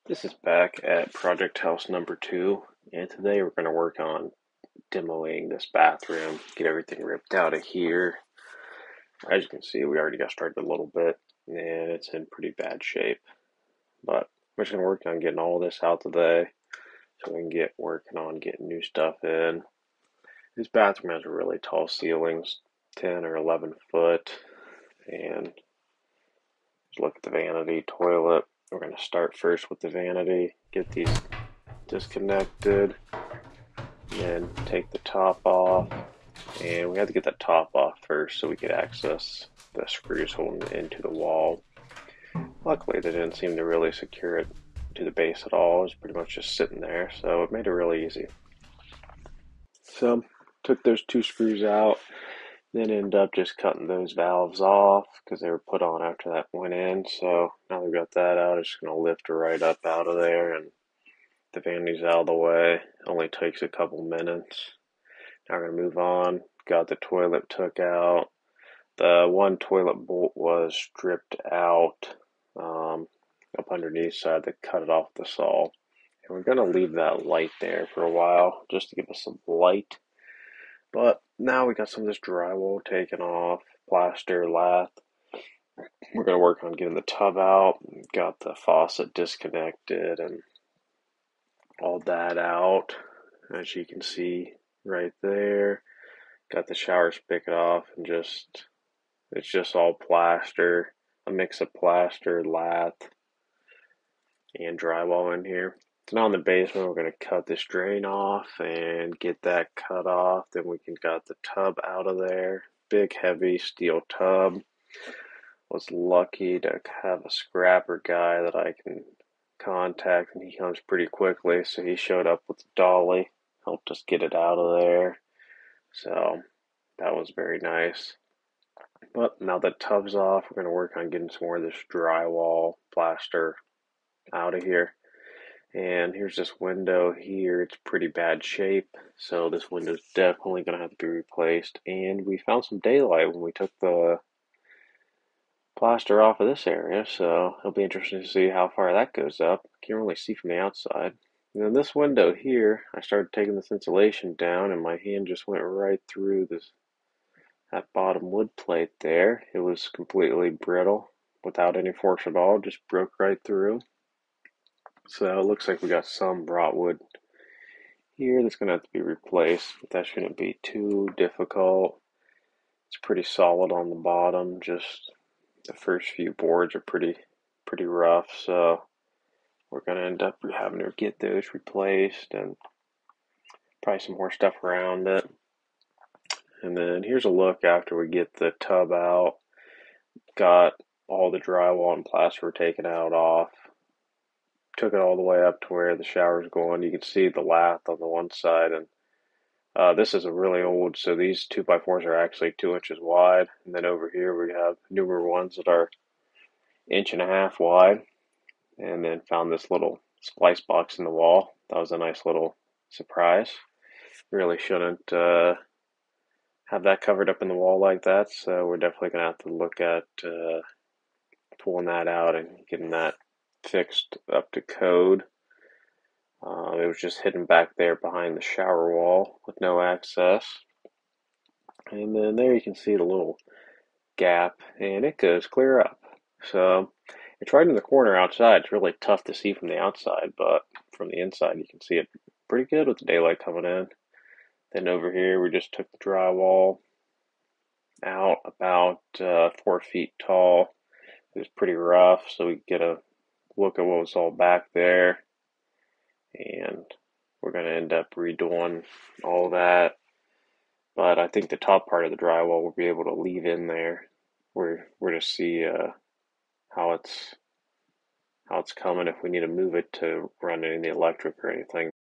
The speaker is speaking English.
This is back at project house number 2, and today we're going to work on demoing this bathroom, get everything ripped out of here. As you can see, we already got started a little bit, and it's in pretty bad shape. But we're just going to work on getting all this out today, so we can get working on getting new stuff in. This bathroom has really tall ceilings, 10 or 11 foot, and just look at the vanity toilet. We're going to start first with the vanity, get these disconnected, and then take the top off. And we had to get the top off first so we could access the screws holding it into the wall. Luckily, they didn't seem to really secure it to the base at all. It was pretty much just sitting there, so it made it really easy. So, took those two screws out, then ended up just cutting those valves off because they were put on after that went in. So now we've got that out, it's just going to lift her right up out of there, and the vanity's out of the way. It only takes a couple minutes. Now we're going to move on. Got the toilet took out. The one toilet bolt was stripped out up underneath, so I had to cut it off the saw. And we're going to leave that light there for a while just to give us some light. But now we got some of this drywall taken off, plaster, lath. We're going to work on getting the tub out. Got the faucet disconnected and all that out, as you can see right there. Got the shower spigot off, and it's just all plaster, a mix of plaster, lath, and drywall in here. So now in the basement, we're going to cut this drain off and get that cut off. Then we can got the tub out of there. Big, heavy steel tub. Was lucky to have a scrapper guy that I can contact, and he comes pretty quickly. So he showed up with the dolly, helped us get it out of there. So that was very nice. But now that tub's off, we're going to work on getting some more of this drywall plaster out of here. And here's this window here. It's pretty bad shape, so this window's definitely going to have to be replaced. And we found some daylight when we took the plaster off of this area, so it'll be interesting to see how far that goes up. Can't really see from the outside. And then this window here, I started taking this insulation down, and my hand just went right through that bottom wood plate there. It was completely brittle without any force at all, just broke right through. So it looks like we got some brought wood here that's going to have to be replaced, but that shouldn't be too difficult. It's pretty solid on the bottom, just the first few boards are pretty rough, so we're going to end up having to get those replaced and probably some more stuff around it. And then here's a look after we get the tub out. Got all the drywall and plaster taken out off. Took it all the way up to where the shower's going. You can see the lath on the one side, and this is a really old, so these 2x4s are actually 2 inches wide. And then over here we have newer ones that are 1.5 inches wide. And then found this little splice box in the wall. That was a nice little surprise. Really shouldn't have that covered up in the wall like that, so we're definitely going to have to look at pulling that out and getting that fixed up to code. It was just hidden back there behind the shower wall with no access. And then there you can see the little gap, and it goes clear up. So it's right in the corner outside. It's really tough to see from the outside, but from the inside you can see it pretty good with the daylight coming in. Then over here we just took the drywall out about 4 feet tall. It was pretty rough, so we get a look at what was all back there. And we're going to end up redoing all that. But I think the top part of the drywall we'll be able to leave in there. We're to see how it's coming, if we need to move it to run any of the electric or anything.